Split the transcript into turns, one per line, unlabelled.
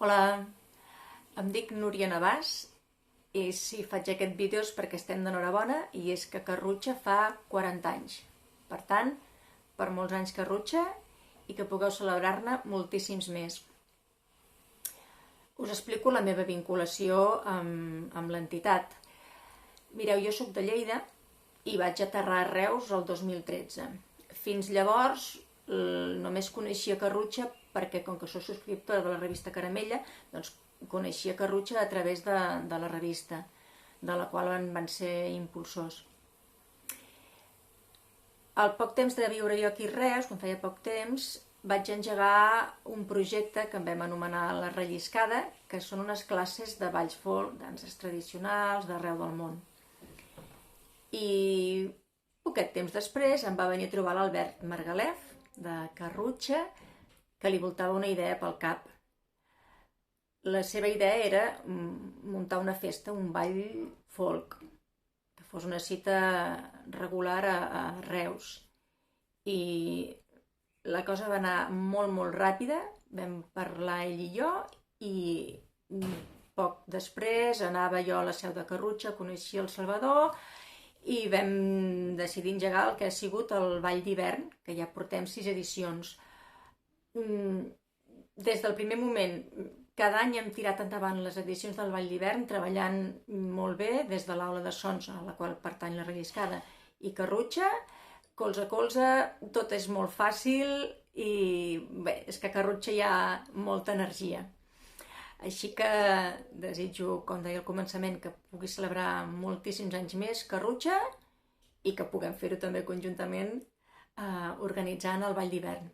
Hola, em dic Núria Navàs i si faig aquest vídeo és perquè estem d'enhorabona i és que Carrutxa fa 40 anys. Per tant, per molts anys Carrutxa i que pugueu celebrar-ne moltíssims més. Us explico la meva vinculació amb l'entitat. Mireu, jo sóc de Lleida i vaig aterrar a Reus el 2013. Fins llavors només coneixia Carrutxa perquè, com que sóc subscriptora de la revista Caramella, doncs coneixia Carrutxa a través de la revista, de la qual van ser impulsors. Al poc temps de viure jo aquí a Reus, quan feia poc temps, vaig engegar un projecte que en vam anomenar La Relliscada, que són unes classes de balls folk, danses tradicionals d'arreu del món. I poquet temps després em va venir a trobar l'Albert Margalef, de Carrutxa, que li voltava una idea pel cap. La seva idea era muntar una festa, un ball folk, que fos una cita regular a Reus. I la cosa va anar molt ràpida, vam parlar ell i jo, i poc després anava jo a la seu de Carrutxa, coneixia el Salvador, i vam decidir engegar el que ha sigut el Ball d'Hivern, que ja portem 6 edicions. Des del primer moment, cada any hem tirat endavant les edicions del Ball d'Hivern, treballant molt bé des de l'aula de sons, a la qual pertany La Relliscada, i Carrutxa, colze a colze, tot és molt fàcil i bé, és que a Carrutxa hi ha molta energia. Així que desitjo, com deia al començament, que pugui celebrar moltíssims anys més Carrutxa i que puguem fer-ho també conjuntament organitzant el Ball d'Hivern.